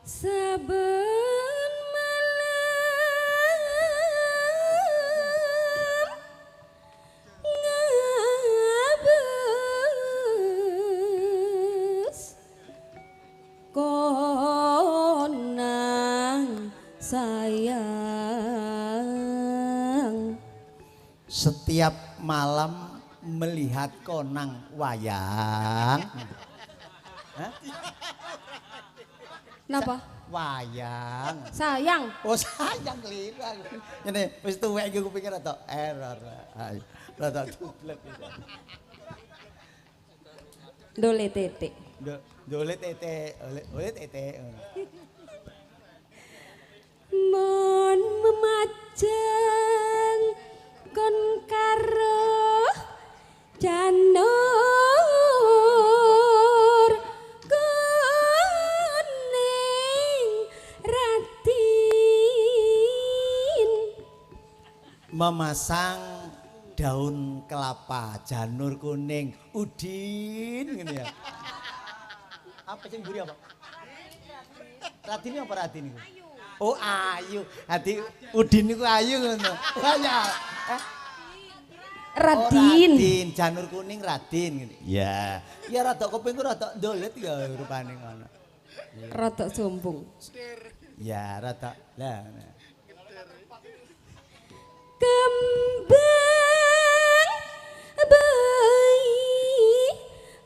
Saben malam ngabes konang sayang. Setiap malam melihat konang wayang. Napa? Wayang. Sayang. Oh sayang lira. Ngene wis tuwek iki kuping rada error. Rada dublek iki. Ndole titik. Ndole tete, oleh tete. Mon memajang kon karo janur kuning ratin Memasang daun kelapa, janur kuning, udin ngene ya. Apa sing mburi apa? Radin apa radin iku? Oh ayu. Hati udin niku ayu ngono. Wah ya. Radin. Oh, Radin, janur kuning Radin ngene. Ya. Ya rada kupingku rada ndolet ya rupane ngono. Rada sombong. Ya rada. Lah. Kembang bayi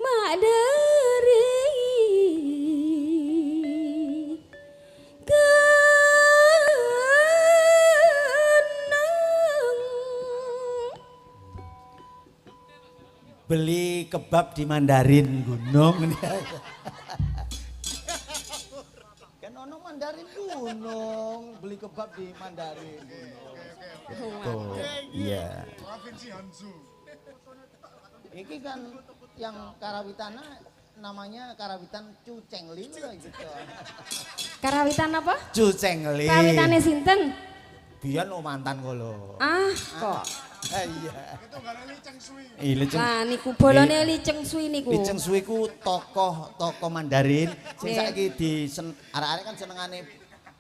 mak dari Beli kebab di Mandarin Gunung. Kan ono Mandarin Gunung, beli kebab di Mandarin Gunung. Betul. Iya. Provinsi Hansu. Iki kan yang Karawitana namanya Karawitan Cucengli gitu. Karawitan apa? Cucengli. Karawitane sinten? Biyen mantan kula. Ah, kok. Iya. Itu gak ada liceng suwi. Liceng. Nah, niku bolone Liceng Sui niku. Liceng Suwi ku tokoh Mandarin sing Nggih. saiki di arek-arek kan senengane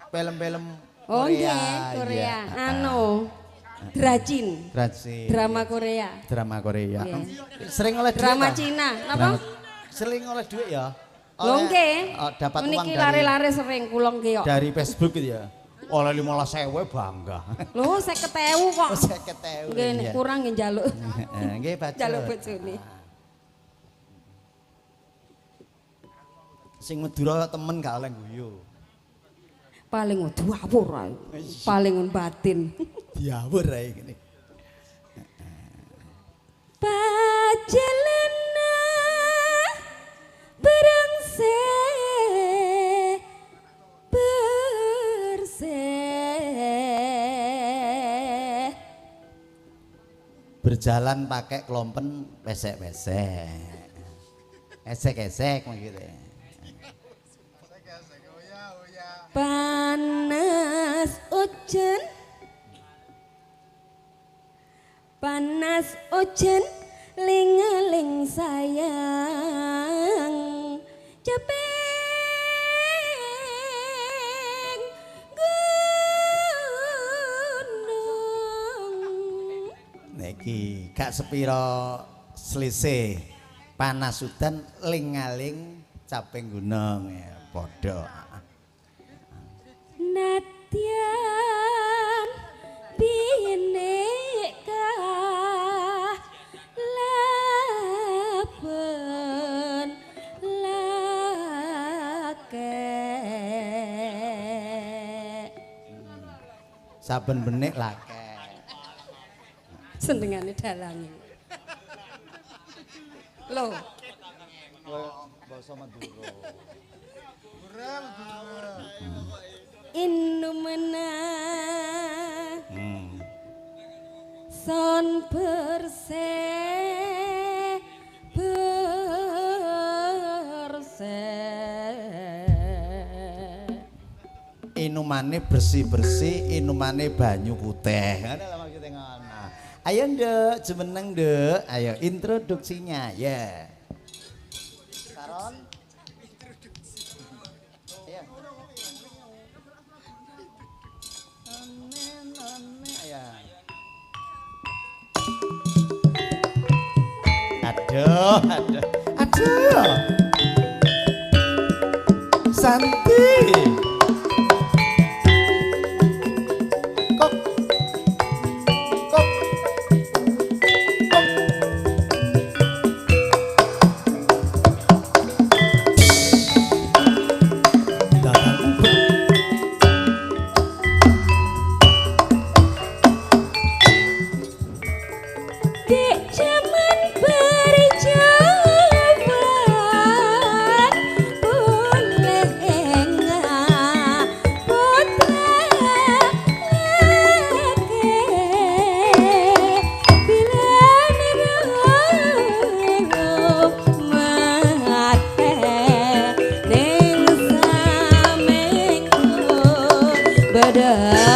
film-film Oh, Korea. nggih, Korea. Iya. Anu, Drajin. Drama Drama Korea. drama Korea. Nggih. Sering oleh duit. Drama ta? Cina. Napa? Drama- Sering oleh duit ya. Lho nggih. Dapat uang Niki dari lare-lare sering kula nggih kok. dari Facebook gitu ya. Oleh 15.000 bangga. Lho 50.000 kok. 50.000. Nggih nek kurang nggih njaluk. Nggih, Pak. Njaluk bojone. Sing Madura temen gak oleh guyu. Paling duwur ae. Paling batin. Diawur ae ngene. Pajelena berengse bersih Berjalan pakai klompen pesek-pesek. Esek-esek gitu. panas hujan lingeling sayang cepeng gunung. Niki gak sepiro selisih panas udan lingaling caping gunung ya padha. Nadyan bineka laben lake Saben benik lake. senengane dalange lho Basa Madura. Inumena son bersih Inumane bersih-bersih, inumane banyu putih. Ngono lho maksudnya ngono. Ayo Nduk, jemeneng Nduk. Ayo introduksinya. Ya. Saron. Iya. Ya. Aduh, aduh, aduh. Santi. Kok, kok, kok. Datang ubek. Dek zaman berjalan boleh enggak putra leke bila nero mate ning samengku bedang